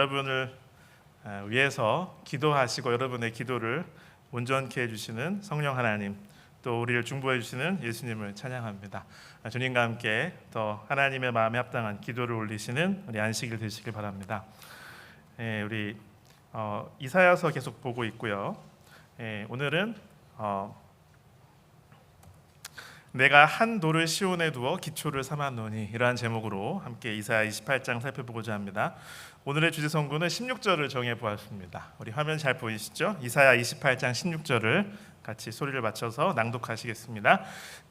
여러분을 위해서 기도하시고 여러분의 기도를 온전케 해주시는 성령 하나님, 또 우리를 중보해 주시는 예수님을 찬양합니다. 주님과 함께 더 하나님의 마음에 합당한 기도를 올리시는 우리 안식일 되시길 바랍니다. 우리 이사야서 계속 보고 있고요. 오늘은 내가 한 돌을 시온에 두어 기초를 삼았노니, 이러한 제목으로 함께 이사야 28장 살펴보고자 합니다. 오늘의 주제 성구는 16절을 정해 보았습니다. 우리 화면 잘 보이시죠? 이사야 28장 16절을 같이 소리를 맞춰서 낭독하시겠습니다.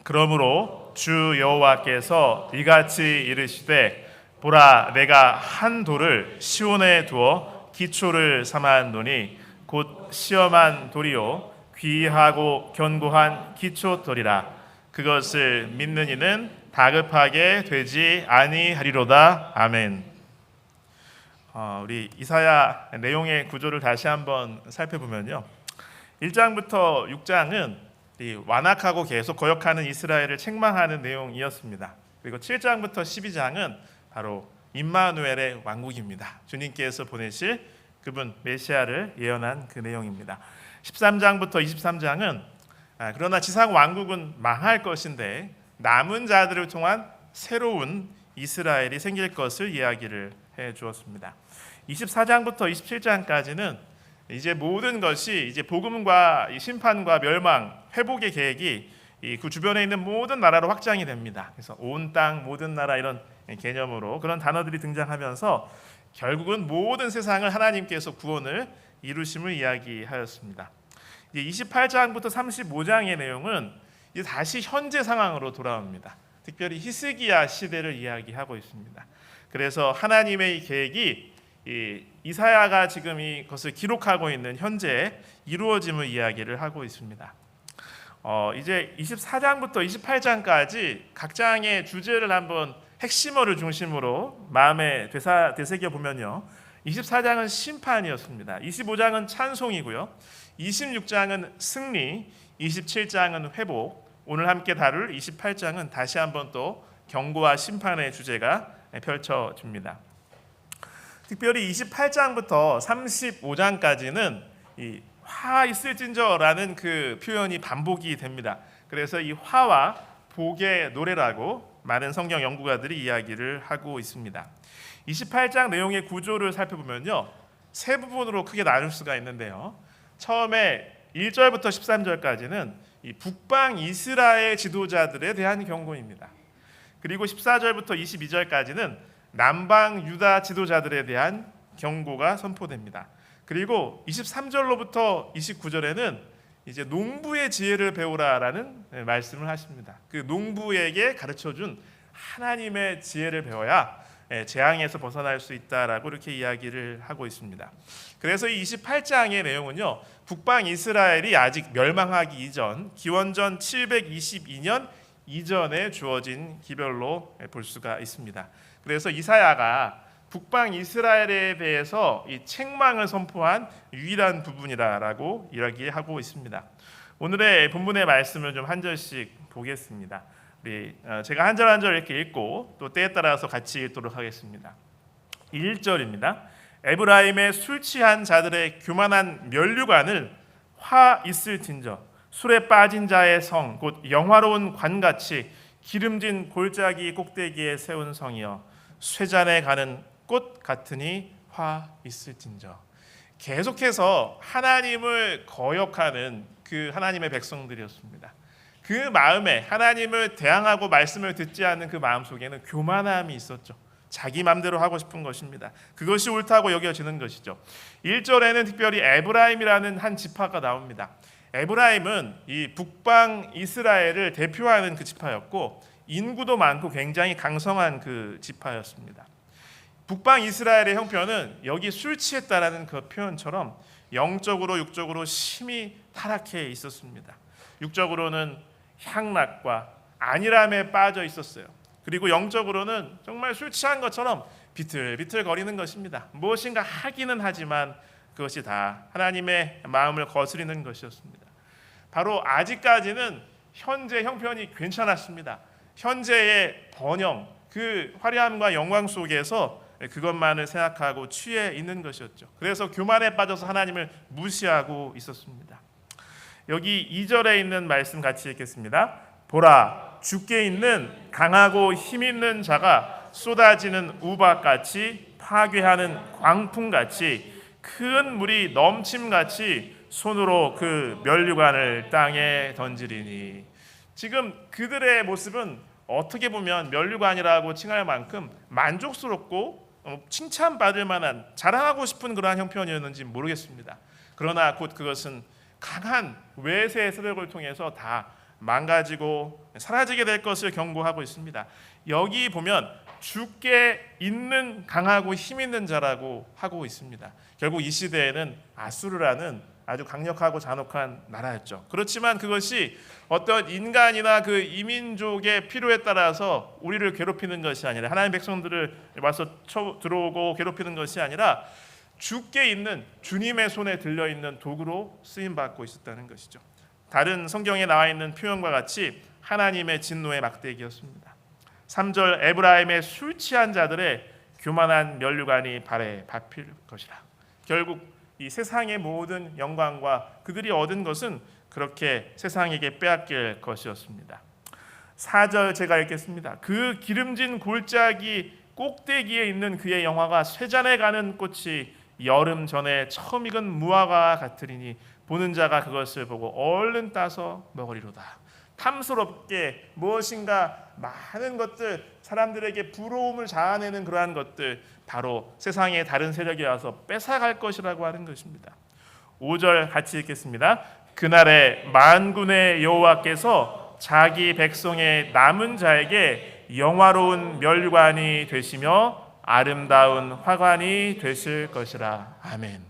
그러므로 주 여호와께서 이같이 이르시되, 보라, 내가 한 돌을 시온에 두어 기초를 삼았노니 곧 시험한 돌이요 귀하고 견고한 기초돌이라. 그것을 믿는 이는 다급하게 되지 아니하리로다. 아멘. 우리 이사야 내용의 구조를 다시 한번 살펴보면요, 1장부터 6장은 완악하고 계속 거역하는 이스라엘을 책망하는 내용이었습니다. 그리고 7장부터 12장은 바로 임마누엘의 왕국입니다. 주님께서 보내실 그분 메시아를 예언한 그 내용입니다. 13장부터 23장은 그러나 지상 왕국은 망할 것인데 남은 자들을 통한 새로운 이스라엘이 생길 것을 이야기를 해 주었습니다. 24장부터 27장까지는 이제 모든 것이 이제 복음과 심판과 멸망, 회복의 계획이 그 주변에 있는 모든 나라로 확장이 됩니다. 그래서 온 땅, 모든 나라, 이런 개념으로 그런 단어들이 등장하면서 결국은 모든 세상을 하나님께서 구원을 이루심을 이야기하였습니다. 28장부터 35장의 내용은 이제 다시 현재 상황으로 돌아옵니다. 특별히 히스기야 시대를 이야기하고 있습니다. 그래서 하나님의 이 계획이 이사야가 지금 이것을 기록하고 있는 현재 이루어짐을 이야기를 하고 있습니다. 이제 24장부터 28장까지 각 장의 주제를 한번 핵심어를 중심으로 마음에 되새겨 보면요, 24장은 심판이었습니다. 25장은 찬송이고요, 26장은 승리, 27장은 회복, 오늘 함께 다룰 28장은 다시 한번 또 경고와 심판의 주제가 펼쳐집니다. 특별히 28장부터 35장까지는 이 화 있을진저라는 그 표현이 반복이 됩니다. 그래서 이 화와 복의 노래라고 많은 성경 연구가들이 이야기를 하고 있습니다. 28장 내용의 구조를 살펴보면요, 세 부분으로 크게 나눌 수가 있는데요. 처음에 1절부터 13절까지는 이 북방 이스라엘 지도자들에 대한 경고입니다. 그리고 14절부터 22절까지는 남방 유다 지도자들에 대한 경고가 선포됩니다. 그리고 23절로부터 29절에는 이제 농부의 지혜를 배우라라는 말씀을 하십니다. 그 농부에게 가르쳐준 하나님의 지혜를 배워야 재앙에서 벗어날 수 있다라고 이렇게 이야기를 하고 있습니다. 그래서 이 28장의 내용은요, 북방 이스라엘이 아직 멸망하기 이전, 기원전 722년 이전에 주어진 기별로 볼 수가 있습니다. 그래서 이사야가 북방 이스라엘에 대해서 이 책망을 선포한 유일한 부분이라고 이야기하고 있습니다. 오늘의 본문의 말씀을 좀 한 절씩 보겠습니다. 제가 한 절 한 절 이렇게 읽고 또 때에 따라서 같이 읽도록 하겠습니다. 1절입니다. 에브라임의 술 취한 자들의 교만한 면류관을 화 있을진저, 술에 빠진 자의 성, 곧 영화로운 관같이 기름진 골짜기 꼭대기에 세운 성이여, 쇠잔에 가는 꽃 같으니 화 있을진저. 계속해서 하나님을 거역하는 그 하나님의 백성들이었습니다. 그 마음에, 하나님을 대항하고 말씀을 듣지 않는 그 마음 속에는 교만함이 있었죠. 자기 마음대로 하고 싶은 것입니다. 그것이 옳다고 여겨지는 것이죠. 1절에는 특별히 에브라임이라는 한 지파가 나옵니다. 에브라임은 이 북방 이스라엘을 대표하는 그 지파였고, 인구도 많고 굉장히 강성한 그 지파였습니다. 북방 이스라엘의 형편은 여기 술 취했다라는 그 표현처럼 영적으로 육적으로 심히 타락해 있었습니다. 육적으로는 향락과 안일함에 빠져 있었어요. 그리고 영적으로는 정말 술 취한 것처럼 비틀비틀 거리는 것입니다. 무엇인가 하기는 하지만 그것이 다 하나님의 마음을 거스리는 것이었습니다. 바로 아직까지는 현재 형편이 괜찮았습니다. 현재의 번영, 그 화려함과 영광 속에서 그것만을 생각하고 취해 있는 것이었죠. 그래서 교만에 빠져서 하나님을 무시하고 있었습니다. 여기 2절에 있는 말씀 같이 읽겠습니다. 보라, 주께 있는 강하고 힘 있는 자가 쏟아지는 우박같이 파괴하는 광풍같이 큰 물이 넘침같이 손으로 그 면류관을 땅에 던지리니. 지금 그들의 모습은 어떻게 보면 면류관이라고 칭할 만큼 만족스럽고 칭찬받을 만한, 자랑하고 싶은 그러한 형편이었는지 모르겠습니다. 그러나 곧 그것은 강한 외세의 세력을 통해서 다 망가지고 사라지게 될 것을 경고하고 있습니다. 여기 보면 주께 있는 강하고 힘 있는 자라고 하고 있습니다. 결국 이 시대에는 아수르라는 아주 강력하고 잔혹한 나라였죠. 그렇지만 그것이 어떤 인간이나 그 이민족의 필요에 따라서 우리를 괴롭히는 것이 아니라, 하나님의 백성들을 와서 들어오고 괴롭히는 것이 아니라 주께 있는, 주님의 손에 들려있는 도구로 쓰임받고 있었다는 것이죠. 다른 성경에 나와 있는 표현과 같이 하나님의 진노의 막대기였습니다. 3절, 에브라임의 술 취한 자들의 교만한 면류관이 발에 밟힐 것이라. 결국 이 세상의 모든 영광과 그들이 얻은 것은 그렇게 세상에게 빼앗길 것이었습니다. 4절 제가 읽겠습니다. 그 기름진 골짜기 꼭대기에 있는 그의 영화가 쇠잔에 가는 꽃이 여름 전에 처음 익은 무화과 같으리니 보는 자가 그것을 보고 얼른 따서 먹으리로다. 탐스럽게 무엇인가 많은 것들, 사람들에게 부러움을 자아내는 그러한 것들, 바로 세상의 다른 세력이 와서 뺏어갈 것이라고 하는 것입니다. 5절 같이 읽겠습니다. 그날에 만군의 여호와께서 자기 백성의 남은 자에게 영화로운 면류관이 되시며 아름다운 화관이 되실 것이라. 아멘.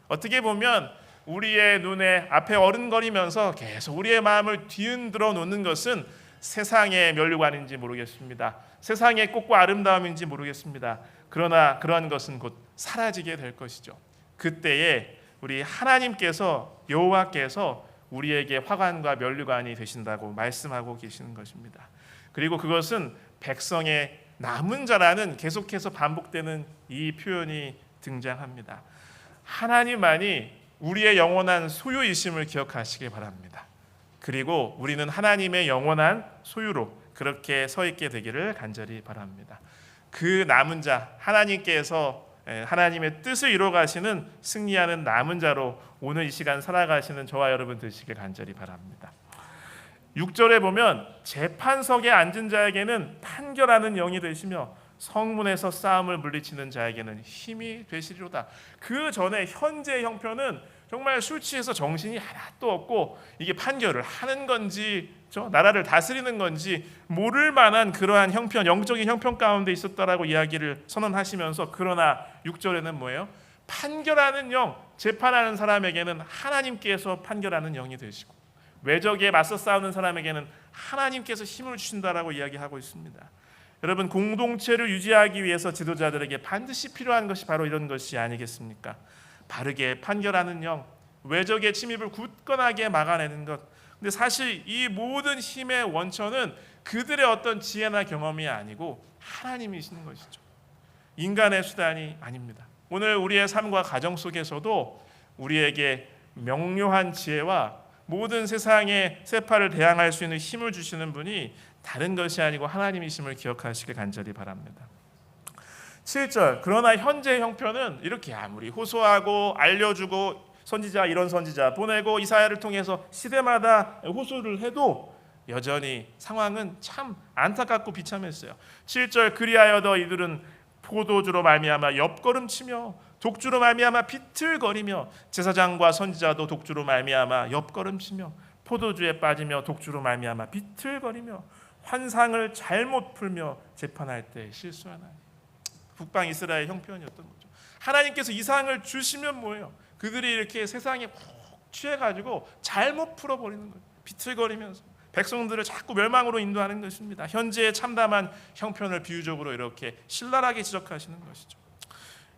어떻게 보면 우리의 눈에 앞에 어른거리면서 계속 우리의 마음을 뒤흔들어 놓는 것은 세상의 면류관인지 모르겠습니다. 세상의 꽃과 아름다움인지 모르겠습니다. 그러나 그러한 것은 곧 사라지게 될 것이죠. 그때에 우리 하나님께서, 여호와께서 우리에게 화관과 면류관이 되신다고 말씀하고 계시는 것입니다. 그리고 그것은 백성의 남은 자라는 계속해서 반복되는 이 표현이 등장합니다. 하나님만이 우리의 영원한 소유이심을 기억하시기 바랍니다. 그리고 우리는 하나님의 영원한 소유로 그렇게 서 있게 되기를 간절히 바랍니다. 그 남은 자, 하나님께서 하나님의 뜻을 이루어 가시는 승리하는 남은 자로 오늘 이 시간 살아가시는 저와 여러분 되시길 간절히 바랍니다. 6절에 보면 재판석에 앉은 자에게는 판결하는 영이 되시며 성문에서 싸움을 물리치는 자에게는 힘이 되시리로다. 그 전에 현재의 형편은 정말 술 취해서 정신이 하나도 없고 이게 판결을 하는 건지 나라를 다스리는 건지 모를 만한 그러한 형편, 영적인 형편 가운데 있었다라고 이야기를 선언하시면서, 그러나 6절에는 뭐예요? 판결하는 영, 재판하는 사람에게는 하나님께서 판결하는 영이 되시고 외적에 맞서 싸우는 사람에게는 하나님께서 힘을 주신다라고 이야기하고 있습니다. 여러분, 공동체를 유지하기 위해서 지도자들에게 반드시 필요한 것이 바로 이런 것이 아니겠습니까? 바르게 판결하는 영, 외적의 침입을 굳건하게 막아내는 것. 근데 사실 이 모든 힘의 원천은 그들의 어떤 지혜나 경험이 아니고 하나님이시는 것이죠. 인간의 수단이 아닙니다. 오늘 우리의 삶과 가정 속에서도 우리에게 명료한 지혜와 모든 세상의 세파를 대항할 수 있는 힘을 주시는 분이 다른 것이 아니고 하나님이심을 기억하시길 간절히 바랍니다. 7절, 그러나 현재의 형편은 이렇게 아무리 호소하고 알려주고 선지자 이런 선지자 보내고 이사야를 통해서 시대마다 호소를 해도 여전히 상황은 참 안타깝고 비참했어요. 7절, 그리하여도 이들은 포도주로 말미암아 옆걸음치며 독주로 말미암아 비틀거리며 제사장과 선지자도 독주로 말미암아 옆걸음치며 포도주에 빠지며 독주로 말미암아 비틀거리며 환상을 잘못 풀며 재판할 때 실수하나니. 북방 이스라엘 형편이었던 거죠. 하나님께서 이상을 주시면 뭐예요? 그들이 이렇게 세상에 푹 취해가지고 잘못 풀어버리는 거예요. 비틀거리면서 백성들을 자꾸 멸망으로 인도하는 것입니다. 현재의 참담한 형편을 비유적으로 이렇게 신랄하게 지적하시는 것이죠.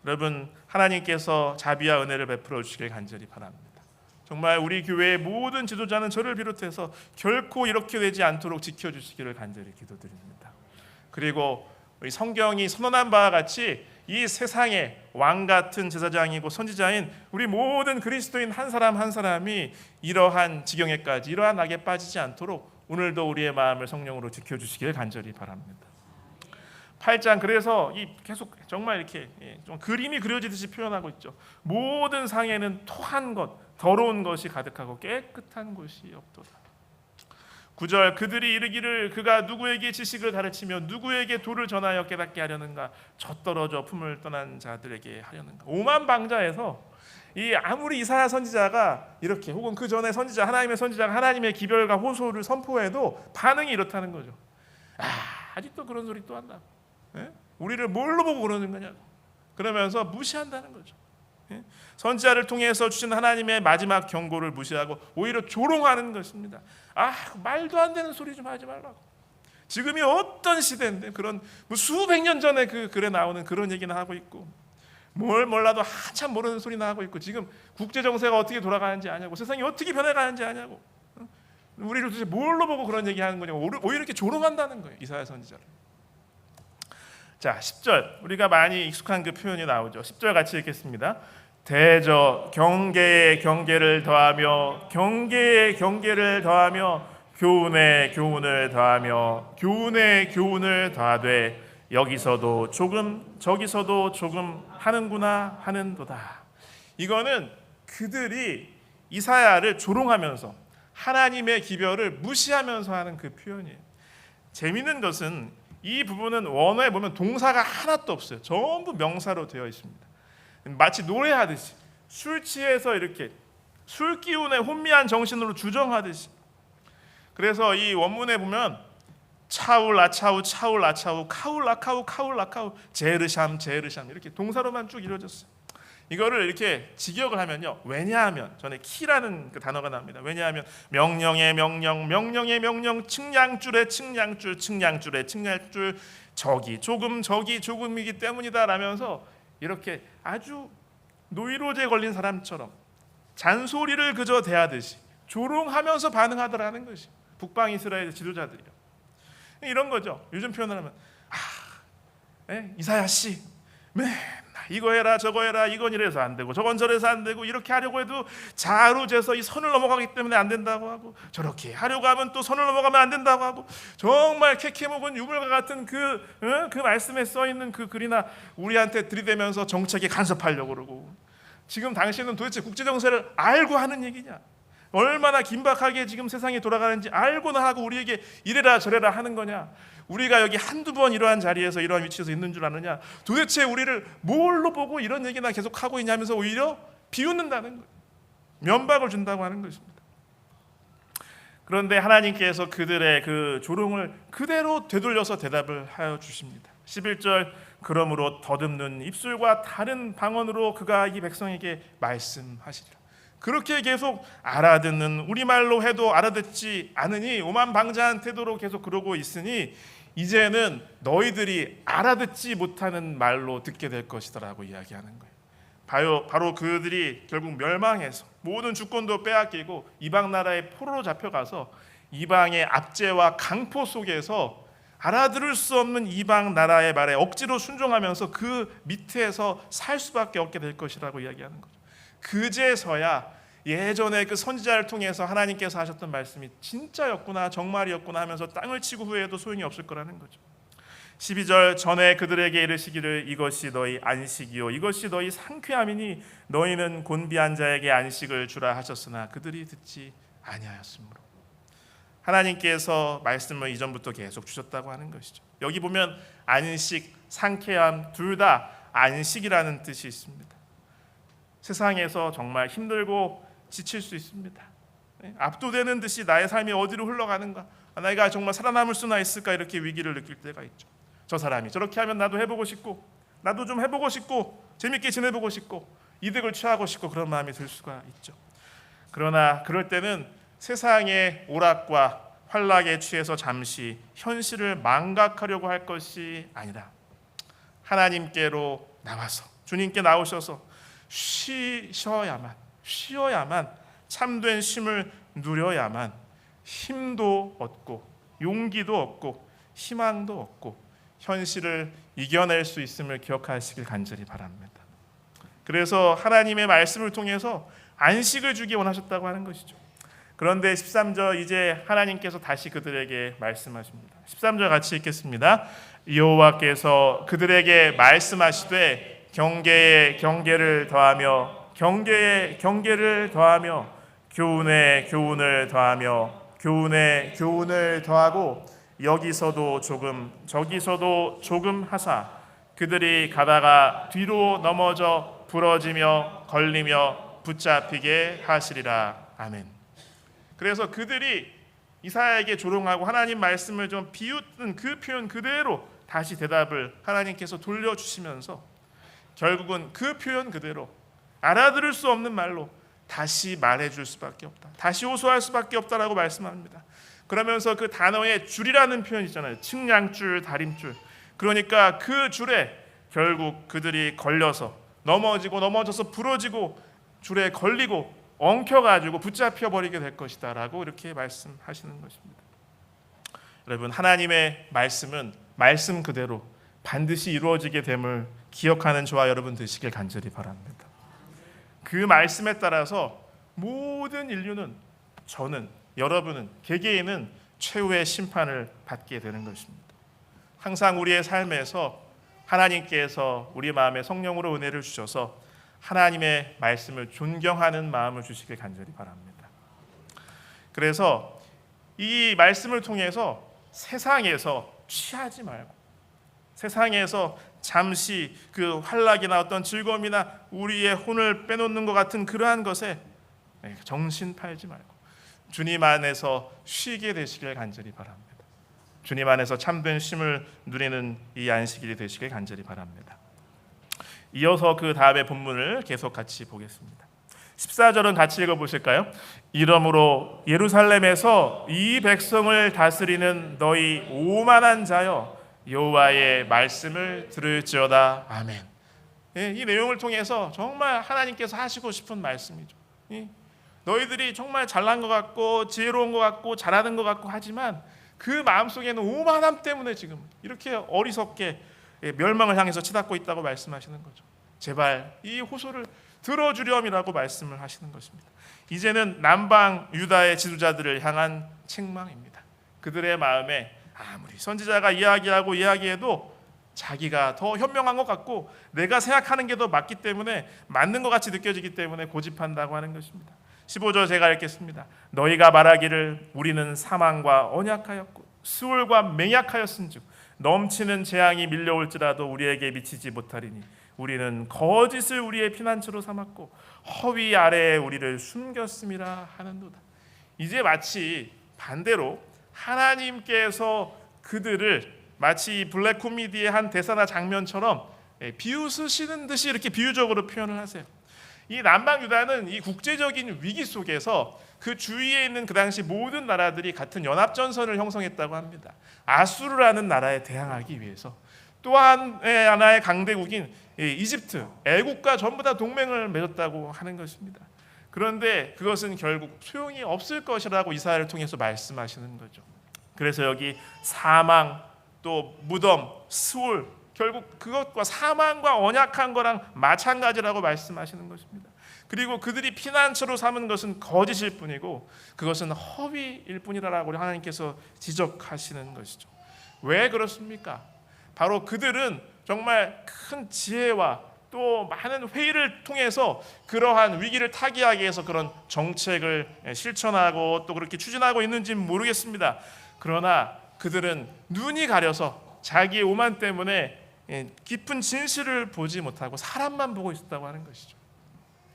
여러분, 하나님께서 자비와 은혜를 베풀어 주시길 간절히 바랍니다. 정말 우리 교회의 모든 지도자는 저를 비롯해서 결코 이렇게 되지 않도록 지켜주시기를 간절히 기도드립니다. 그리고 우리 성경이 선언한 바와 같이 이 세상의 왕 같은 제사장이고 선지자인 우리 모든 그리스도인 한 사람 한 사람이 이러한 지경에까지, 이러한 악에 빠지지 않도록 오늘도 우리의 마음을 성령으로 지켜주시길 간절히 바랍니다. 8장, 그래서 이 계속 정말 이렇게 좀 그림이 그려지듯이 표현하고 있죠. 모든 상에는 토한 것, 더러운 것이 가득하고 깨끗한 곳이 없도다. 9절, 그들이 이르기를 그가 누구에게 지식을 가르치며 누구에게 도를 전하여 깨닫게 하려는가, 젖떨어져 품을 떠난 자들에게 하려는가. 오만 방자에서 이 아무리 이사야 선지자가 이렇게, 혹은 그 전에 선지자, 하나님의 선지자가 하나님의 기별과 호소를 선포해도 반응이 이렇다는 거죠. 아직도 그런 소리 또 한다. 우리를 뭘로 보고 그러는 거냐고. 그러면서 무시한다는 거죠. 선지자를 통해서 주신 하나님의 마지막 경고를 무시하고 오히려 조롱하는 것입니다. 말도 안 되는 소리 좀 하지 말라고. 지금이 어떤 시대인데 그런 수백 년 전에 그 글에 나오는 그런 얘기나 하고 있고, 뭘 몰라도 한참 모르는 소리나 하고 있고, 지금 국제 정세가 어떻게 돌아가는지 아냐고, 세상이 어떻게 변해가는지 아냐고, 우리를 도대체 뭘로 보고 그런 얘기하는 거냐고 오히려 이렇게 조롱한다는 거예요, 이사야 선지자를. 자, 10절, 우리가 많이 익숙한 그 표현이 나오죠. 10절 같이 읽겠습니다. 대저 경계에 경계를 더하며 경계에 경계를 더하며 교훈에 교훈을 더하며 교훈에 교훈을 더하되 여기서도 조금 저기서도 조금 하는구나 하는도다. 이거는 그들이 이사야를 조롱하면서 하나님의 기별을 무시하면서 하는 그 표현이에요. 재미있는 것은 이 부분은 원어에 보면 동사가 하나도 없어요. 전부 명사로 되어 있습니다. 마치 노래하듯이, 술 취해서 이렇게 술 기운에 혼미한 정신으로 주정하듯이. 그래서 이 원문에 보면 차울 아차우 차울 아차우 카울 아카우 카울 아카우 제르샴 제르샴 이렇게 동사로만 쭉 이루어졌어요. 이거를 이렇게 직역을 하면요, 왜냐하면, 전에 키라는 그 단어가 나옵니다. 왜냐하면 명령의 명령, 명령의 명령, 측량줄의 측량줄, 측량줄의 측량줄, 저기 조금 저기 조금이기 때문이다 라면서 이렇게 아주 노이로제 걸린 사람처럼 잔소리를 그저 대하듯이 조롱하면서 반응하더라는 것이 북방 이스라엘 지도자들이요. 이런 거죠. 요즘 표현을 하면 이사야 씨 맨날 이거 해라 저거 해라, 이건 이래서 안 되고 저건 저래서 안 되고, 이렇게 하려고 해도 자로 재서 이 선을 넘어가기 때문에 안 된다고 하고, 저렇게 하려고 하면 또 선을 넘어가면 안 된다고 하고, 정말 캐캐묵은 유물과 같은 그 말씀에 써 있는 그 글이나 우리한테 들이대면서 정책에 간섭하려고 그러고, 지금 당신은 도대체 국제 정세를 알고 하는 얘기냐? 얼마나 긴박하게 지금 세상이 돌아가는지 알고나 하고 우리에게 이래라 저래라 하는 거냐? 우리가 여기 한두 번 이러한 자리에서 이러한 위치에서 있는 줄 아느냐? 도대체 우리를 뭘로 보고 이런 얘기나 계속 하고 있냐면서 오히려 비웃는다는 거예요. 면박을 준다고 하는 것입니다. 그런데 하나님께서 그들의 그 조롱을 그대로 되돌려서 대답을 하여 주십니다. 11절, 그러므로 더듬는 입술과 다른 방언으로 그가 이 백성에게 말씀하시리라. 그렇게 계속 알아듣는, 우리말로 해도 알아듣지 않으니 오만방자한 태도로 계속 그러고 있으니 이제는 너희들이 알아듣지 못하는 말로 듣게 될 것이더라고 이야기하는 거예요. 바로 그들이 결국 멸망해서 모든 주권도 빼앗기고 이방 나라의 포로로 잡혀가서 이방의 압제와 강포 속에서 알아들을 수 없는 이방 나라의 말에 억지로 순종하면서 그 밑에서 살 수밖에 없게 될 것이라고 이야기하는 거죠. 그제서야 예전에 그 선지자를 통해서 하나님께서 하셨던 말씀이 진짜였구나, 정말이었구나 하면서 땅을 치고 후회해도 소용이 없을 거라는 거죠. 12절, 전에 그들에게 이르시기를 이것이 너희 안식이요 이것이 너희 상쾌함이니 너희는 곤비한 자에게 안식을 주라 하셨으나 그들이 듣지 아니하였으므로. 하나님께서 말씀을 이전부터 계속 주셨다고 하는 것이죠. 여기 보면 안식, 상쾌함 둘 다 안식이라는 뜻이 있습니다. 세상에서 정말 힘들고 지칠 수 있습니다. 압도되는 듯이 나의 삶이 어디로 흘러가는가, 내가 정말 살아남을 수나 있을까, 이렇게 위기를 느낄 때가 있죠. 저 사람이 저렇게 하면 나도 해보고 싶고, 나도 좀 해보고 싶고, 재밌게 지내보고 싶고, 이득을 취하고 싶고, 그런 마음이 들 수가 있죠. 그러나 그럴 때는 세상의 오락과 환락에 취해서 잠시 현실을 망각하려고 할 것이 아니라 하나님께로 나와서, 주님께 나오셔서 쉬어야만, 참된 쉼을 누려야만 힘도 얻고 용기도 얻고 희망도 얻고 현실을 이겨낼 수 있음을 기억하시길 간절히 바랍니다. 그래서 하나님의 말씀을 통해서 안식을 주기 원하셨다고 하는 것이죠. 그런데 13절 이제 하나님께서 다시 그들에게 말씀하십니다. 13절 같이 읽겠습니다. 여호와께서 그들에게 말씀하시되 경계에 경계를 더하며 경계에 경계를 더하며 교훈에 교훈을 더하며 교훈에 교훈을 더하고 여기서도 조금 저기서도 조금 하사 그들이 가다가 뒤로 넘어져 부러지며 걸리며 붙잡히게 하시리라. 아멘. 그래서 그들이 이사야에게 조롱하고 하나님 말씀을 좀 비웃는 그 표현 그대로 다시 대답을 하나님께서 돌려주시면서 결국은 그 표현 그대로 알아들을 수 없는 말로 다시 말해줄 수밖에 없다. 다시 호소할 수밖에 없다라고 말씀합니다. 그러면서 그 단어에 줄이라는 표현 있잖아요. 측량줄, 다림줄. 그러니까 그 줄에 결국 그들이 걸려서 넘어져서 부러지고 줄에 걸리고 엉켜가지고 붙잡혀 버리게 될 것이다 라고 이렇게 말씀하시는 것입니다. 여러분, 하나님의 말씀은 말씀 그대로 반드시 이루어지게 됨을 기억하는 저와 여러분 되시길 간절히 바랍니다. 그 말씀에 따라서 모든 인류는, 저는, 여러분은, 개개인은 최후의 심판을 받게 되는 것입니다. 항상 우리의 삶에서 하나님께서 우리 마음에 성령으로 은혜를 주셔서 하나님의 말씀을 존경하는 마음을 주시길 간절히 바랍니다. 그래서 이 말씀을 통해서 세상에서 취하지 말고, 세상에서 잠시 그 환락이나 어떤 즐거움이나 우리의 혼을 빼놓는 것 같은 그러한 것에 정신 팔지 말고 주님 안에서 쉬게 되시길 간절히 바랍니다. 주님 안에서 참된 쉼을 누리는 이 안식일이 되시길 간절히 바랍니다. 이어서 그 다음의 본문을 계속 같이 보겠습니다. 14절은 같이 읽어보실까요? 이러므로 예루살렘에서 이 백성을 다스리는 너희 오만한 자여 여호와의 말씀을 들을지어다. 아멘. 이 내용을 통해서 정말 하나님께서 하시고 싶은 말씀이죠. 너희들이 정말 잘난 것 같고 지혜로운 것 같고 잘하는 것 같고 하지만 그 마음속에는 오만함 때문에 지금 이렇게 어리석게 멸망을 향해서 치닫고 있다고 말씀하시는 거죠. 제발 이 호소를 들어주렴이라고 말씀을 하시는 것입니다. 이제는 남방 유다의 지도자들을 향한 책망입니다. 그들의 마음에 아무리 선지자가 이야기해도 자기가 더 현명한 것 같고 내가 생각하는 게 더 맞기 때문에 맞는 것 같이 느껴지기 때문에 고집한다고 하는 것입니다. 15절 제가 읽겠습니다. 너희가 말하기를 우리는 사망과 언약하였고 수월과 맹약하였은즉 넘치는 재앙이 밀려올지라도 우리에게 미치지 못하리니 우리는 거짓을 우리의 피난처로 삼았고 허위 아래에 우리를 숨겼음이라 하는도다. 이제 마치 반대로 하나님께서 그들을 마치 블랙 코미디의 한 대사나 장면처럼 비웃으시는 듯이 이렇게 비유적으로 표현을 하세요. 이 남방 유다는 이 국제적인 위기 속에서 그 주위에 있는 그 당시 모든 나라들이 같은 연합전선을 형성했다고 합니다. 아수르라는 나라에 대항하기 위해서. 또 하나의 강대국인 이집트, 애국과 전부 다 동맹을 맺었다고 하는 것입니다. 그런데 그것은 결국 소용이 없을 것이라고 이사야를 통해서 말씀하시는 거죠. 그래서 여기 사망, 또 무덤, 스올, 결국 그것과 사망과 언약한 거랑 마찬가지라고 말씀하시는 것입니다. 그리고 그들이 피난처로 삼은 것은 거짓일 뿐이고 그것은 허위일 뿐이라고 하나님께서 지적하시는 것이죠. 왜 그렇습니까? 바로 그들은 정말 큰 지혜와 또 많은 회의를 통해서 그러한 위기를 타개하기 위해서 그런 정책을 실천하고 또 그렇게 추진하고 있는지는 모르겠습니다. 그러나 그들은 눈이 가려서 자기의 오만 때문에 깊은 진실을 보지 못하고 사람만 보고 있었다고 하는 것이죠.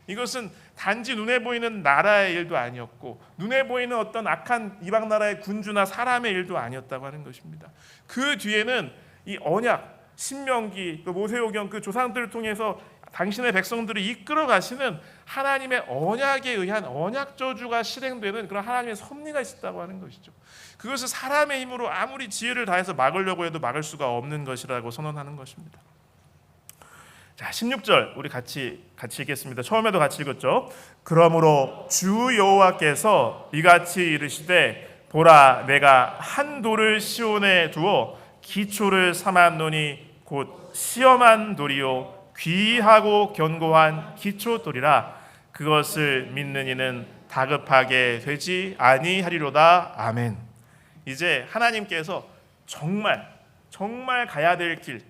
이것은 단지 눈에 보이는 나라의 일도 아니었고 눈에 보이는 어떤 악한 이방 나라의 군주나 사람의 일도 아니었다고 하는 것입니다. 그 뒤에는 이 언약, 신명기, 모세오경 그 조상들을 통해서 당신의 백성들을 이끌어 가시는 하나님의 언약에 의한 언약 저주가 실행되는 그런 하나님의 섭리가 있었다고 하는 것이죠. 그것을 사람의 힘으로 아무리 지혜를 다해서 막으려고 해도 막을 수가 없는 것이라고 선언하는 것입니다. 자, 16절 우리 같이 읽겠습니다. 처음에도 같이 읽었죠. 그러므로 주 여호와께서 이같이 이르시되 보라 내가 한 돌을 시온에 두어 기초를 삼았노니 곧 시험한 돌이요 귀하고 견고한 기초돌이라 그것을 믿는 이는 다급하게 되지 아니하리로다. 아멘. 이제 하나님께서 정말 가야 될 길,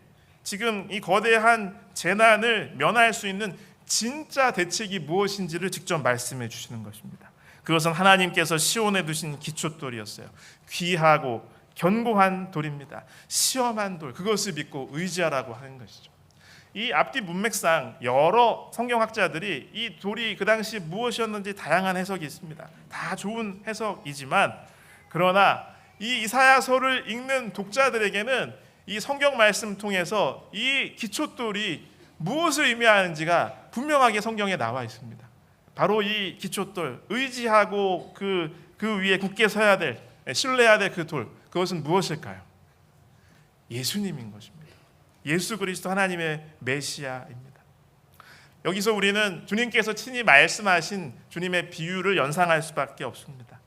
지금 이 거대한 재난을 면할 수 있는 진짜 대책이 무엇인지를 직접 말씀해 주시는 것입니다. 그것은 하나님께서 시온에 두신 기초돌이었어요. 귀하고 견고한 돌입니다. 시험한 돌, 그것을 믿고 의지하라고 하는 것이죠. 이 앞뒤 문맥상 여러 성경학자들이 이 돌이 그 당시 무엇이었는지 다양한 해석이 있습니다. 다 좋은 해석이지만, 그러나 이 이사야서를 읽는 독자들에게는 이 성경 말씀 통해서 이 기초돌이 무엇을 의미하는지가 분명하게 성경에 나와 있습니다. 바로 이 기초돌, 의지하고 그 위에 굳게 서야 될, 신뢰해야 될 그 돌, 그것은 무엇일까요? 예수님인 것입니다. 예수 그리스도 하나님의 메시아입니다. 여기서 우리는 주님께서 친히 말씀하신 주님의 비유를 연상할 수밖에 없습니다.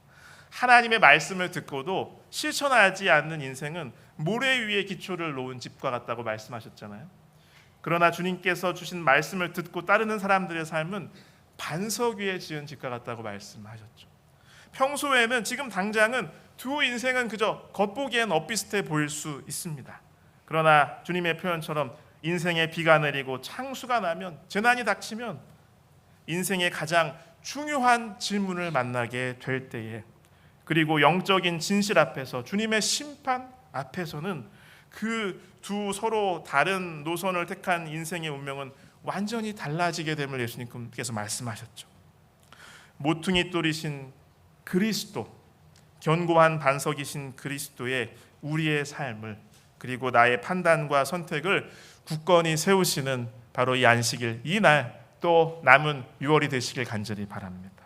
하나님의 말씀을 듣고도 실천하지 않는 인생은 모래 위에 기초를 놓은 집과 같다고 말씀하셨잖아요. 그러나 주님께서 주신 말씀을 듣고 따르는 사람들의 삶은 반석 위에 지은 집과 같다고 말씀하셨죠. 평소에는 지금 당장은 두 인생은 그저 겉보기엔 엇비슷해 보일 수 있습니다. 그러나 주님의 표현처럼 인생에 비가 내리고 창수가 나면, 재난이 닥치면 인생의 가장 중요한 질문을 만나게 될 때에, 그리고 영적인 진실 앞에서, 주님의 심판 앞에서는 그 두 서로 다른 노선을 택한 인생의 운명은 완전히 달라지게 됨을 예수님께서 말씀하셨죠. 모퉁이 돌이신 그리스도, 견고한 반석이신 그리스도의 우리의 삶을, 그리고 나의 판단과 선택을 굳건히 세우시는 바로 이 안식일, 이 날, 또 남은 6월이 되시길 간절히 바랍니다.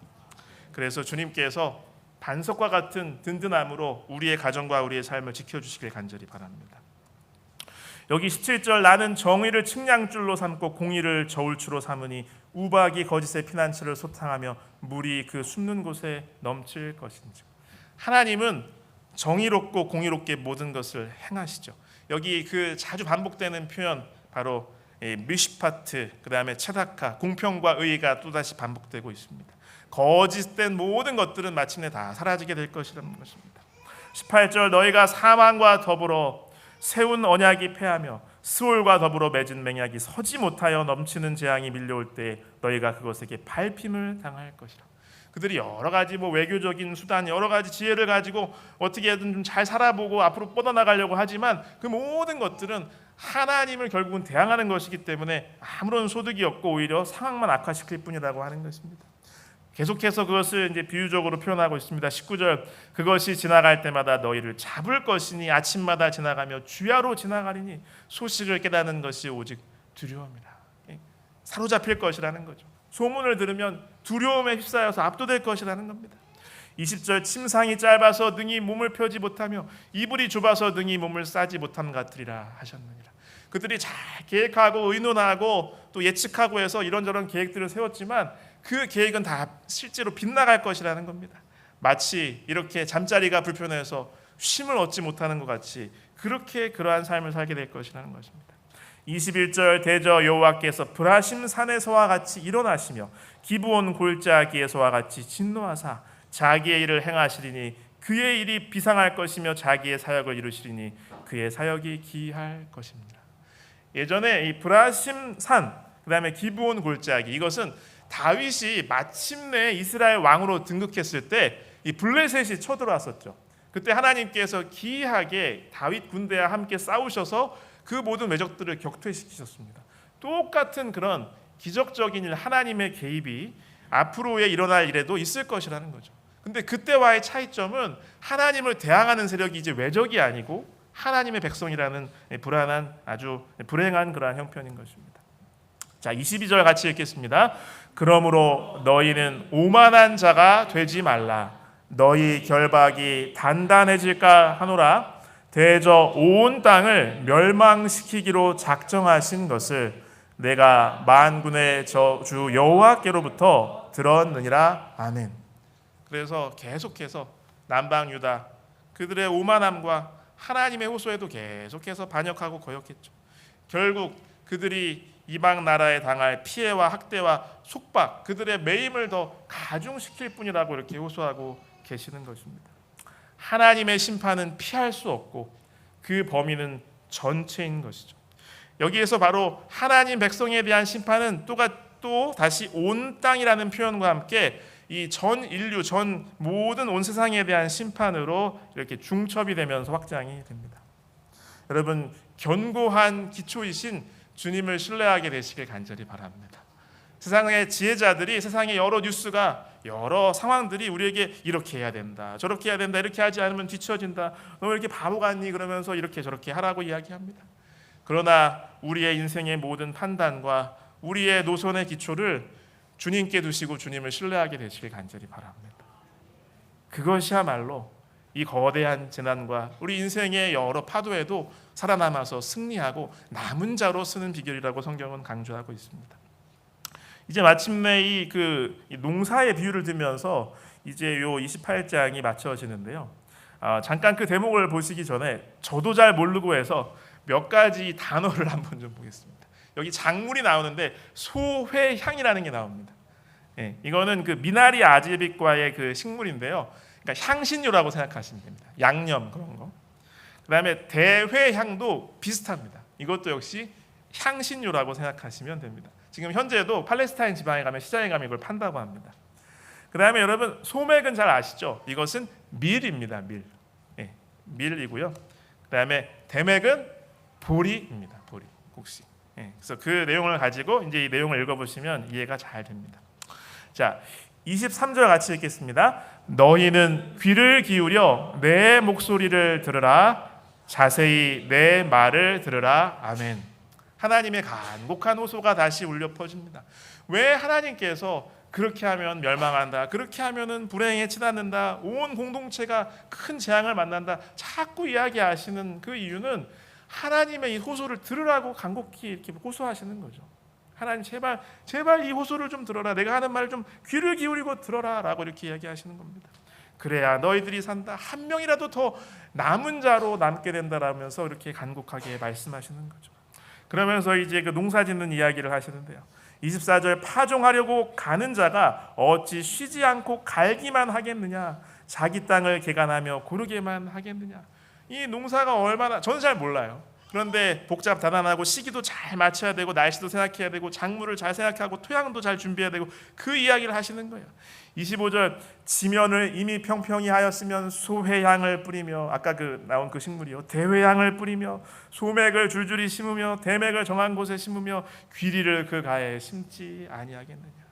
그래서 주님께서 반석과 같은 든든함으로 우리의 가정과 우리의 삶을 지켜주시길 간절히 바랍니다. 여기 17절, 나는 정의를 측량줄로 삼고 공의를 저울추로 삼으니 우박이 거짓의 피난처를 소탕하며 물이 그 숨는 곳에 넘칠 것인지. 하나님은 정의롭고 공의롭게 모든 것을 행하시죠. 여기 그 자주 반복되는 표현, 바로 미시파트, 그 다음에 체다카, 공평과 의의가 또다시 반복되고 있습니다. 거짓된 모든 것들은 마침내 다 사라지게 될 것이라는 것입니다. 18절, 너희가 사망과 더불어 세운 언약이 패하며 스올과 더불어 맺은 맹약이 서지 못하여 넘치는 재앙이 밀려올 때 너희가 그것에게 밟힘을 당할 것이라. 그들이 여러 가지 외교적인 수단, 여러 가지 지혜를 가지고 어떻게든 좀 잘 살아보고 앞으로 뻗어나가려고 하지만 그 모든 것들은 하나님을 결국은 대항하는 것이기 때문에 아무런 소득이 없고 오히려 상황만 악화시킬 뿐이라고 하는 것입니다. 계속해서 그것을 이제 비유적으로 표현하고 있습니다. 19절, 그것이 지나갈 때마다 너희를 잡을 것이니 아침마다 지나가며 주야로 지나가리니 소식을 깨닫는 것이 오직 두려움이라. 사로잡힐 것이라는 거죠. 소문을 들으면 두려움에 휩싸여서 압도될 것이라는 겁니다. 20절, 침상이 짧아서 능히 몸을 펴지 못하며 이불이 좁아서 능히 몸을 싸지 못함 같으리라 하셨느니라. 그들이 잘 계획하고 의논하고 또 예측하고 해서 이런저런 계획들을 세웠지만 그 계획은 다 실제로 빗나갈 것이라는 겁니다. 마치 이렇게 잠자리가 불편해서 쉼을 얻지 못하는 것 같이 그렇게 그러한 삶을 살게 될 것이라는 것입니다. 21절, 대저 여호와께서 브라심 산에서와 같이 일어나시며 기브온 골짜기에서와 같이 진노하사 자기의 일을 행하시리니 그의 일이 비상할 것이며 자기의 사역을 이루시리니 그의 사역이 기할 것입니다. 예전에 이 브라심 산, 그 다음에 기브온 골짜기, 이것은 다윗이 마침내 이스라엘 왕으로 등극했을 때 이 블레셋이 쳐들어왔었죠. 그때 하나님께서 기이하게 다윗 군대와 함께 싸우셔서 그 모든 외적들을 격퇴시키셨습니다. 똑같은 그런 기적적인 일, 하나님의 개입이 앞으로의 일어날 일에도 있을 것이라는 거죠. 근데 그때와의 차이점은 하나님을 대항하는 세력이 이제 외적이 아니고 하나님의 백성이라는 불안한, 아주 불행한 그러한 형편인 것입니다. 자, 22절 같이 읽겠습니다. 그러므로 너희는 오만한 자가 되지 말라. 너희 결박이 단단해질까 하노라. 대저 온 땅을 멸망시키기로 작정하신 것을 내가 만군의 주 여호와께로부터 들었느니라. 아멘. 그래서 계속해서 남방 유다, 그들의 오만함과 하나님의 호소에도 계속해서 반역하고 거역했죠. 결국 그들이 이방 나라에 당할 피해와 학대와 속박, 그들의 매임을 더 가중시킬 뿐이라고 이렇게 호소하고 계시는 것입니다. 하나님의 심판은 피할 수 없고 그 범위는 전체인 것이죠. 여기에서 바로 하나님 백성에 대한 심판은 또 다시 온 땅이라는 표현과 함께 이 전 인류, 전 모든 온 세상에 대한 심판으로 이렇게 중첩이 되면서 확장이 됩니다. 여러분, 견고한 기초이신 주님을 신뢰하게 되시길 간절히 바랍니다. 세상의 지혜자들이, 세상의 여러 뉴스가, 여러 상황들이 우리에게 이렇게 해야 된다, 저렇게 해야 된다, 이렇게 하지 않으면 뒤처진다, 너 왜 이렇게 바보 같니, 그러면서 이렇게 저렇게 하라고 이야기합니다. 그러나 우리의 인생의 모든 판단과 우리의 노선의 기초를 주님께 두시고 주님을 신뢰하게 되시길 간절히 바랍니다. 그것이야말로 이 거대한 재난과 우리 인생의 여러 파도에도 살아남아서 승리하고 남은 자로 쓰는 비결이라고 성경은 강조하고 있습니다. 이제 마침내 이 농사의 비유를 들면서 이제 요 28장이 마쳐지는데요. 잠깐 그 대목을 보시기 전에 저도 잘 모르고 해서 몇 가지 단어를 한번 좀 보겠습니다. 여기 작물이 나오는데 소회향이라는 게 나옵니다. 예, 이거는 그 미나리 아제빅과의 그 식물인데요. 그러니까 향신료라고 생각하시면 됩니다. 양념 그런 거. 그다음에 대회향도 비슷합니다. 이것도 역시 향신료라고 생각하시면 됩니다. 지금 현재도 팔레스타인 지방에 가면 시장에 가면 이걸 판다고 합니다. 그다음에 여러분 소맥은 잘 아시죠? 이것은 밀입니다. 밀. 예, 밀이고요. 그다음에 대맥은 보리입니다. 보리, 곡식. 예, 그래서 그 내용을 가지고 이제 이 내용을 읽어보시면 이해가 잘 됩니다. 자, 23절 같이 읽겠습니다. 너희는 귀를 기울여 내 목소리를 들으라. 자세히 내 말을 들으라. 아멘. 하나님의 간곡한 호소가 다시 울려 퍼집니다. 왜 하나님께서 그렇게 하면 멸망한다, 그렇게 하면은 불행에 치닫는다, 온 공동체가 큰 재앙을 만난다 자꾸 이야기하시는 그 이유는 하나님의 이 호소를 들으라고 간곡히 이렇게 호소하시는 거죠. 하나님 제발 이 호소를 좀 들어라, 내가 하는 말을 좀 귀를 기울이고 들어라 라고 이렇게 이야기하시는 겁니다. 그래야 너희들이 산다, 한 명이라도 더 남은 자로 남게 된다라면서 이렇게 간곡하게 말씀하시는 거죠. 그러면서 이제 그 농사 짓는 이야기를 하시는데요. 24절 파종하려고 가는 자가 어찌 쉬지 않고 갈기만 하겠느냐, 자기 땅을 개간하며 고르게만 하겠느냐. 이 농사가 얼마나, 저는 잘 몰라요. 그런데 복잡다단하고 시기도 잘 맞춰야 되고 날씨도 생각해야 되고 작물을 잘 생각하고 토양도 잘 준비해야 되고 그 이야기를 하시는 거예요. 25절 지면을 이미 평평히 하였으면 소회향을 뿌리며, 아까 나온 그 식물이요, 대회향을 뿌리며 소맥을 줄줄이 심으며 대맥을 정한 곳에 심으며 귀리를 그 가에 심지 아니하겠느냐.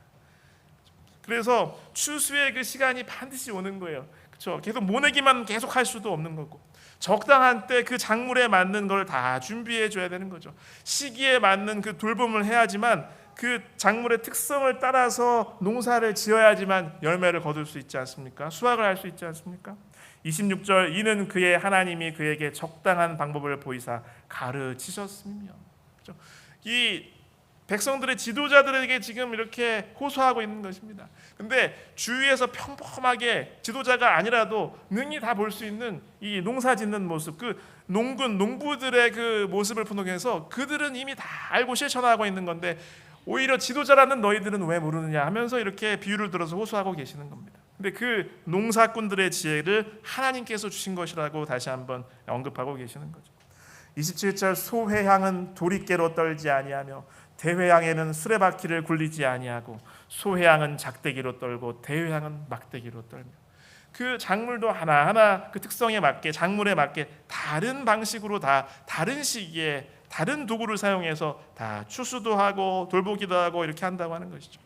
그래서 추수의 그 시간이 반드시 오는 거예요. 그렇죠? 계속 모내기만 계속 할 수도 없는 거고, 적당한 때 그 작물에 맞는 걸 다 준비해 줘야 되는 거죠. 시기에 맞는 그 돌봄을 해야지만 그 작물의 특성을 따라서 농사를 지어야지만 열매를 거둘 수 있지 않습니까? 수확을 할 수 있지 않습니까? 26절 이는 그의 하나님이 그에게 적당한 방법을 보이사 가르치셨으며. 그렇죠? 이 백성들의 지도자들에게 지금 이렇게 호소하고 있는 것입니다. 근데 주위에서 평범하게 지도자가 아니라도 능히 다 볼 수 있는 이 농사 짓는 모습, 그 농부들의 그 모습을 분석해서 그들은 이미 다 알고 실천하고 있는 건데 오히려 지도자라는 너희들은 왜 모르느냐 하면서 이렇게 비유를 들어서 호소하고 계시는 겁니다. 근데 그 농사꾼들의 지혜를 하나님께서 주신 것이라고 다시 한번 언급하고 계시는 거죠. 27절 소회향은 도리깨로 떨지 아니하며 대회향에는 수레바퀴를 굴리지 아니하고 소회향은 작대기로 떨고 대회향은 막대기로 떨며. 그 작물도 하나하나 그 특성에 맞게, 작물에 맞게 다른 방식으로 다 다른 시기에 다른 도구를 사용해서 다 추수도 하고 돌보기도 하고 이렇게 한다고 하는 것이죠.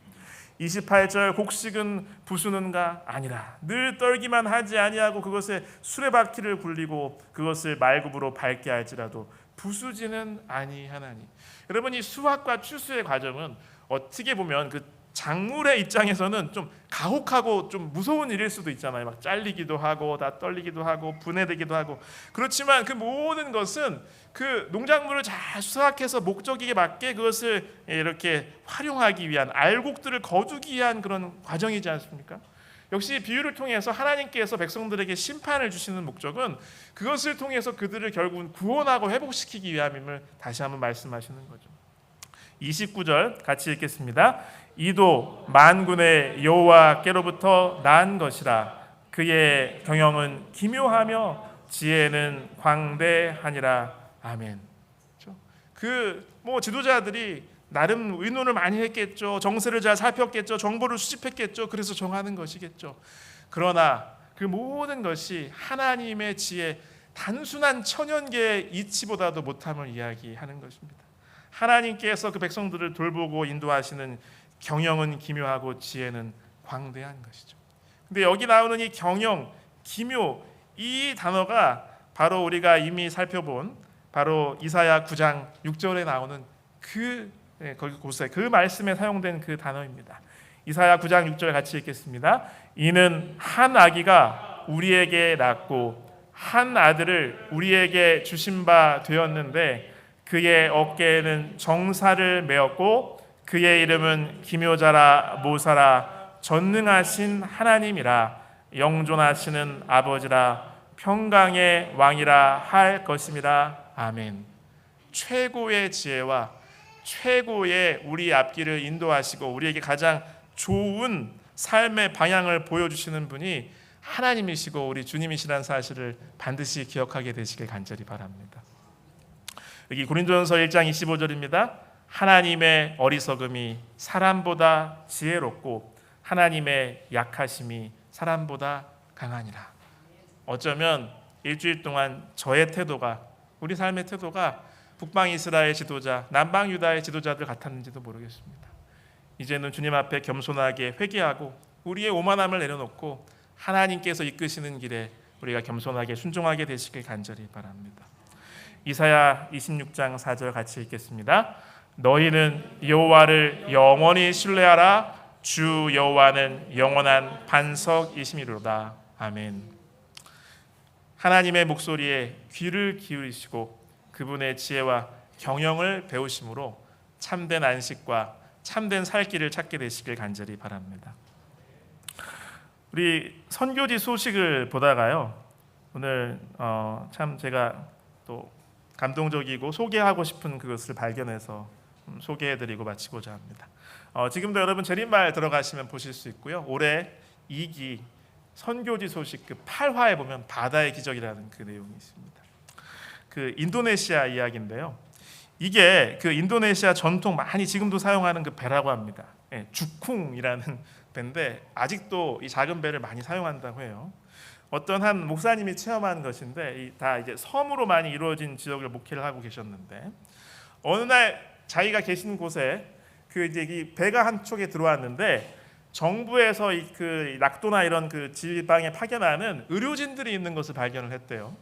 28절 곡식은 부수는가 아니라 늘 떨기만 하지 아니하고 그것에 수레바퀴를 굴리고 그것을 말굽으로 밟게 할지라도 부수지는 아니하나니. 여러분, 이 수확과 추수의 과정은 어떻게 보면 그 작물의 입장에서는 좀 가혹하고 좀 무서운 일일 수도 있잖아요. 막 잘리기도 하고 다 떨리기도 하고 분해되기도 하고. 그렇지만 그 모든 것은 그 농작물을 잘 수확해서 목적에 맞게 그것을 이렇게 활용하기 위한, 알곡들을 거두기 위한 그런 과정이지 않습니까? 역시 비유를 통해서 하나님께서 백성들에게 심판을 주시는 목적은 그것을 통해서 그들을 결국은 구원하고 회복시키기 위함임을 다시 한번 말씀하시는 거죠. 29절 같이 읽겠습니다. 이도 만군의 여호와께로부터 난 것이라. 그의 경영은 기묘하며 지혜는 광대하니라. 아멘. 뭐 지도자들이 나름 의논을 많이 했겠죠. 정세를 잘 살폈겠죠. 정보를 수집했겠죠. 그래서 정하는 것이겠죠. 그러나 그 모든 것이 하나님의 지혜, 단순한 천연계의 이치보다도 못함을 이야기하는 것입니다. 하나님께서 그 백성들을 돌보고 인도하시는 경영은 기묘하고 지혜는 광대한 것이죠. 근데 여기 나오는 이 경영, 기묘, 이 단어가 바로 우리가 이미 살펴본 바로 이사야 9장 6절에 나오는 거기 곳에 그 말씀에 사용된 그 단어입니다. 이사야 9장 6절 같이 읽겠습니다. 이는 한 아기가 우리에게 낳고 한 아들을 우리에게 주신 바 되었는데 그의 어깨에는 정사를 메었고 그의 이름은 기묘자라 모사라 전능하신 하나님이라 영존하시는 아버지라 평강의 왕이라 할 것임이라. 아멘. 최고의 지혜와 최고의 우리 앞길을 인도하시고 우리에게 가장 좋은 삶의 방향을 보여주시는 분이 하나님이시고 우리 주님이시라는 사실을 반드시 기억하게 되시길 간절히 바랍니다. 여기 고린도전서 1장 25절입니다. 하나님의 어리석음이 사람보다 지혜롭고 하나님의 약하심이 사람보다 강하니라. 어쩌면 일주일 동안 저의 태도가, 우리 삶의 태도가 북방 이스라엘 지도자, 남방 유다의 지도자들 같았는지도 모르겠습니다. 이제는 주님 앞에 겸손하게 회개하고 우리의 오만함을 내려놓고 하나님께서 이끄시는 길에 우리가 겸손하게 순종하게 되시길 간절히 바랍니다. 이사야 26장 4절 같이 읽겠습니다. 너희는 여호와를 영원히 신뢰하라. 주 여호와는 영원한 반석이심이로다. 아멘. 하나님의 목소리에 귀를 기울이시고 그분의 지혜와 경영을 배우심으로 참된 안식과 참된 살 길을 찾게 되시길 간절히 바랍니다. 우리 선교지 소식을 보다가요, 오늘 참 제가 또 감동적이고 소개하고 싶은 그것을 발견해서 소개해드리고 마치고자 합니다. 지금도 여러분 재림말 들어가시면 보실 수 있고요. 올해 2기 선교지 소식 그 8화에 보면 바다의 기적이라는 그 내용이 있습니다. 그 인도네시아 이야기인데요. 이게 그 인도네시아 전통 많이 지금도 사용하는 그 배라고 합니다. 주쿵이라는 배인데 아직도 이 작은 배를 많이 사용한다고 해요. 어떤 한 목사님이 체험한 것인데 다 이제 섬으로 많이 이루어진 지역을 목회를 하고 계셨는데 어느 날 자기가 계신 곳에 그 이제 이 배가 한쪽에 들어왔는데 정부에서 그 낙도나 이런 그 지방에 파견하는 의료진들이 있는 것을 발견을 했대요.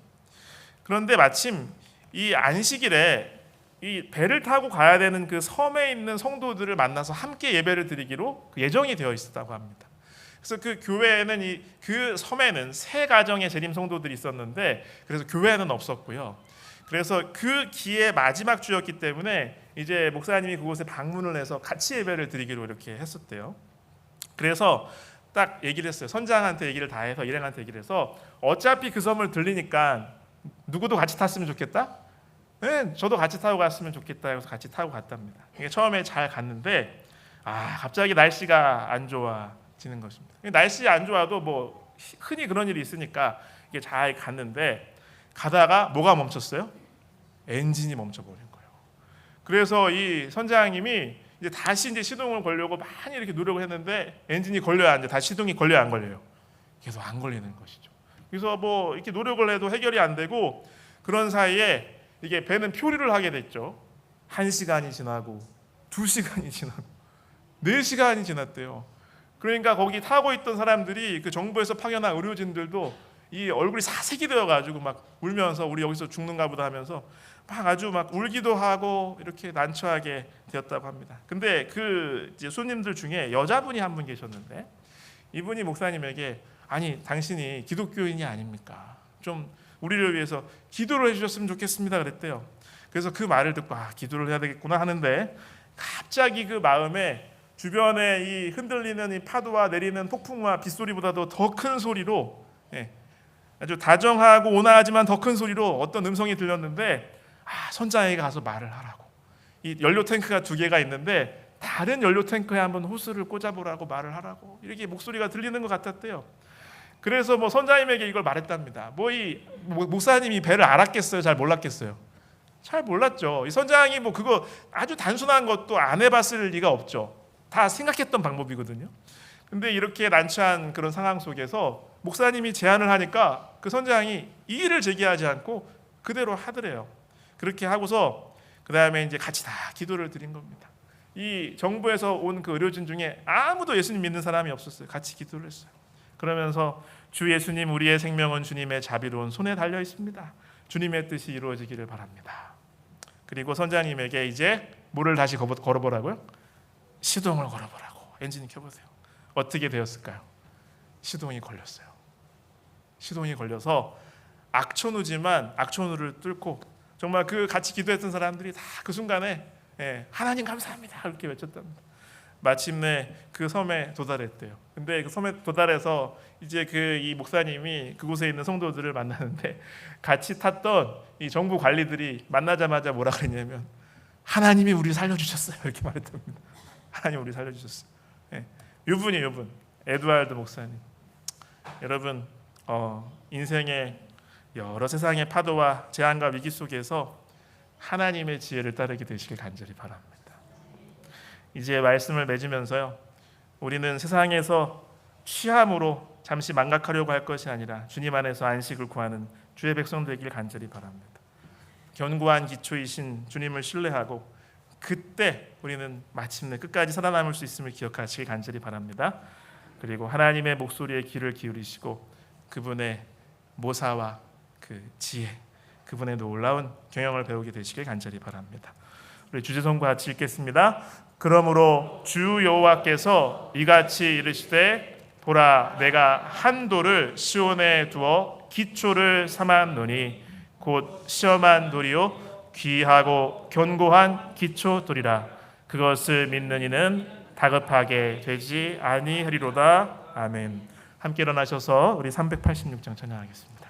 그런데 마침 이 안식일에 이 배를 타고 가야 되는 그 섬에 있는 성도들을 만나서 함께 예배를 드리기로 예정이 되어 있었다고 합니다. 그래서 그 교회에는 그 섬에는 3가정의 재림 성도들이 있었는데 그래서 교회는 없었고요. 그래서 그 기회의 마지막 주였기 때문에 이제 목사님이 그곳에 방문을 해서 같이 예배를 드리기로 이렇게 했었대요. 그래서 딱 얘기를 했어요. 선장한테 얘기를 다 해서 일행한테 얘기를 해서 어차피 그 섬을 들리니까 누구도 같이 탔으면 좋겠다. 네, 저도 같이 타고 갔으면 좋겠다 해서 같이 타고 갔답니다. 처음에 잘 갔는데 갑자기 날씨가 안 좋아지는 것입니다. 날씨 안 좋아도 뭐 흔히 그런 일이 있으니까 이게 잘 갔는데 가다가 뭐가 멈췄어요? 엔진이 멈춰버린 거예요. 그래서 이 선장님이 이제 다시 이제 시동을 걸려고 많이 이렇게 노력을 했는데 엔진이 걸려야 안 돼. 다시 시동이 걸려야 안 걸려요. 계속 안 걸리는 것이죠. 그래서 뭐 이렇게 노력을 해도 해결이 안 되고 그런 사이에 이게 배는 표류를 하게 됐죠. 1시간이 지나고 2시간이 지나고 4시간이 지났대요. 그러니까 거기 타고 있던 사람들이 그 정부에서 파견한 의료진들도 이 얼굴이 사색이 되어가지고 막 울면서 우리 여기서 죽는가 보다 하면서 막 아주 막 울기도 하고 이렇게 난처하게 되었다고 합니다. 근데 그 이제 손님들 중에 여자분이 한 분 계셨는데 이분이 목사님에게 아니 당신이 기독교인이 아닙니까? 좀 우리를 위해서 기도를 해주셨으면 좋겠습니다 그랬대요. 그래서 그 말을 듣고 기도를 해야 되겠구나 하는데 갑자기 그 마음에 주변에 이 흔들리는 이 파도와 내리는 폭풍과 빗소리보다도 더 큰 소리로, 아주 다정하고 온화하지만 더 큰 소리로 어떤 음성이 들렸는데, 선장에게 가서 말을 하라고. 이 연료 탱크가 2개가 있는데 다른 연료 탱크에 한번 호스를 꽂아보라고 말을 하라고, 이렇게 목소리가 들리는 것 같았대요. 그래서 뭐 선장님에게 이걸 말했답니다. 이 목사님이 배를 알았겠어요? 잘 몰랐겠어요? 잘 몰랐죠. 이 선장이 그거 아주 단순한 것도 안 해봤을 리가 없죠. 다 생각했던 방법이거든요. 근데 이렇게 난처한 그런 상황 속에서 목사님이 제안을 하니까 그 선장이 이의를 제기하지 않고 그대로 하더래요. 그렇게 하고서 그 다음에 이제 같이 다 기도를 드린 겁니다. 이 정부에서 온 그 의료진 중에 아무도 예수님 믿는 사람이 없었어요. 같이 기도를 했어요. 그러면서 주 예수님, 우리의 생명은 주님의 자비로운 손에 달려 있습니다. 주님의 뜻이 이루어지기를 바랍니다. 그리고 선장님에게 이제 뭐를 다시 걸어보라고요? 시동을 걸어보라고. 엔진 켜보세요. 어떻게 되었을까요? 시동이 걸렸어요. 시동이 걸려서 악천후지만 악천후를 뚫고, 정말 그 같이 기도했던 사람들이 다 그 순간에 하나님 감사합니다 이렇게 외쳤답니다. 마침내 그 섬에 도달했대요. 근데 그 섬에 도달해서 이제 이 목사님이 그곳에 있는 성도들을 만나는데, 같이 탔던 이 정부 관리들이 만나자마자 뭐라 그랬냐면, 하나님이 우리를 살려주셨어요 이렇게 말했답니다. 하나님 우리 살려주셨어요. 이분 에드와르드 목사님. 여러분, 인생의 여러 세상의 파도와 재앙과 위기 속에서 하나님의 지혜를 따르게 되시길 간절히 바랍니다. 이제 말씀을 맺으면서요, 우리는 세상에서 취함으로 잠시 망각하려고 할 것이 아니라 주님 안에서 안식을 구하는 주의 백성 되길 간절히 바랍니다. 견고한 기초이신 주님을 신뢰하고 그때 우리는 마침내 끝까지 살아남을 수 있음을 기억하시길 간절히 바랍니다. 그리고 하나님의 목소리에 귀를 기울이시고 그분의 모사와 그 지혜, 그분의 놀라운 경영을 배우게 되시길 간절히 바랍니다. 우리 주제송과 같이 읽겠습니다. 그러므로 주 여호와께서 이같이 이르시되, 보라 내가 한 돌을 시온에 두어 기초를 삼았노니 곧 시험한 돌이요 귀하고 견고한 기초 돌이라. 그것을 믿는 이는 다급하게 되지 아니하리로다. 아멘. 함께 일어나셔서 우리 386장 찬양하겠습니다.